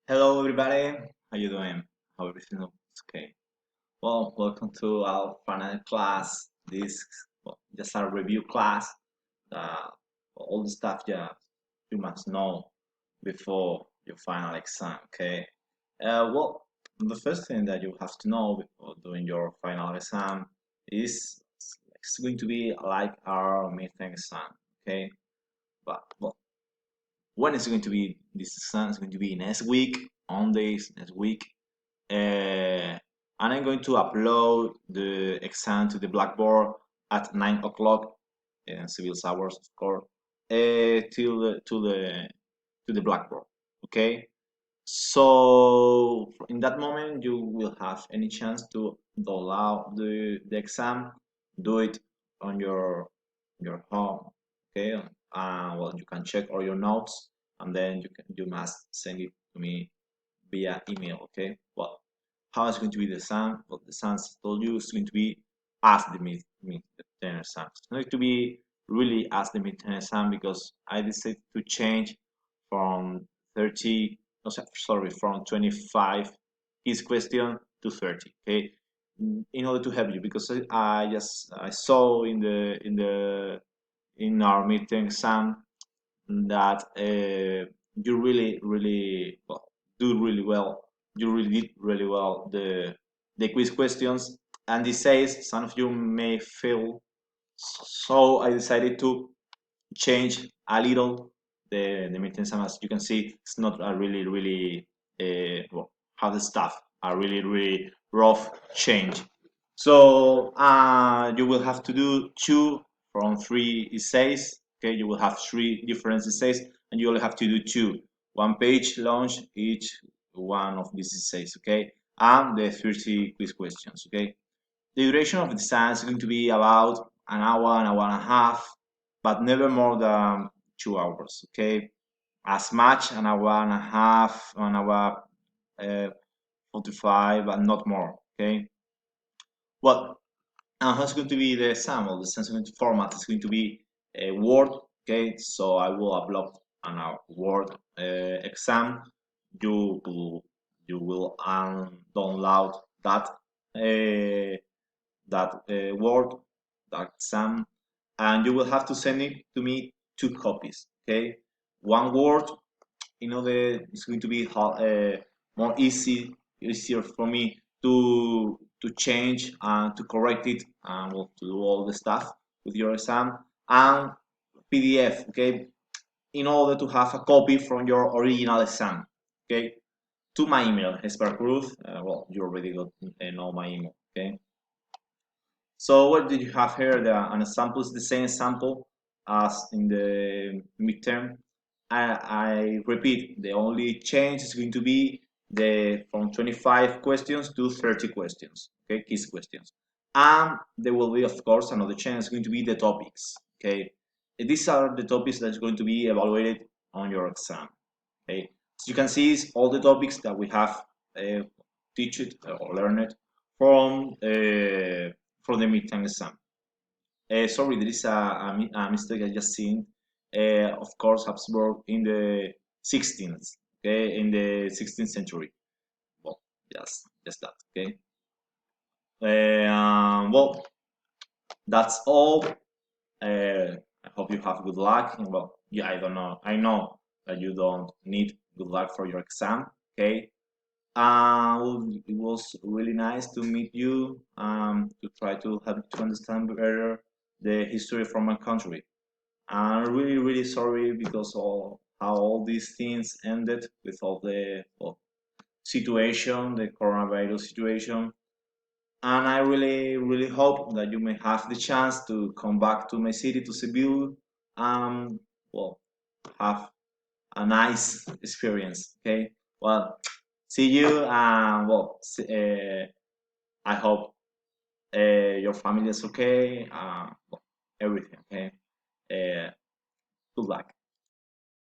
Hello everybody, how you doing? How everything looks okay? Well, welcome to our final class. This just a review class. Uh, all the stuff you must know before your final exam. Okay. Well, the first thing that you have to know before doing your final exam is it's going to be like our midterm exam. Okay. But well, when is it going to be this exam? It's going to be next week, on days next week. And I'm going to upload the exam to the Blackboard at 9 o'clock in civil hours, of course, till to the Blackboard. Okay, so in that moment you will have any chance to download the exam, do it on your home. Okay, well you can check all your notes and then you must send it to me via email. Okay, well, how is going to be the exam? Well, the exam, as I told you, is going to be as the midterm exam. It's going to be really as the midterm exam because I decided to change from 30, no, sorry, from 25 quiz question to 30. Okay, in order to help you because I saw in our midterm exam that you really well, do really well. You really did really well the quiz questions, and this says some of you may fail. So I decided to change a little the midterm exam. As you can see, it's not a really well, how the stuff a really rough change. So you will have to do two from three essays. Okay, you will have three different essays, and you only have to do two, one page launch each one of these essays. Okay, and the 30 quiz questions. Okay, the duration of the exam is going to be about an hour and a half, but never more than 2 hours. Okay, as much an hour and a half, an hour 45, but not more. Okay, well, and how's going to be the example? The exam format is going to be a Word. Okay, so I will upload an Word exam. You will download uh, that Word, that exam, and you will have to send it to me two copies. Okay, one Word. It's going to be more easier for me to change and to correct it and well, to do all the stuff with your exam and PDF. Okay, in order to have a copy from your original exam. Okay, to my email, Hesper Cruz. Well, you already got know my email. Okay. So what did you have here? An example is the same sample as in the midterm. I repeat, the only change is going to be the from 25 questions to 30 questions, okay, quiz questions. And there will be, of course, another change is going to be the topics, okay. These are the topics that's going to be evaluated on your exam, okay. As you can see, it's all the topics that we have uh, teached or learned from uh, from the midterm exam. Sorry, there is a mistake I just seen. Of course, Habsburg in the 16th, okay, in the 16th century. Well, just that, okay. Well, that's all. I hope you have good luck. And well, yeah, I don't know. I know that you don't need good luck for your exam, okay. Well, it was really nice to meet you, to try to help to understand better the history from my country. I'm really sorry because of how all these things ended with all the well, situation, the coronavirus situation. And I really hope that you may have the chance to come back to my city, to Cebu, and well, have a nice experience. Okay. Well, see you. Well, I hope your family is okay. Well, everything. Okay. Uh, Good luck.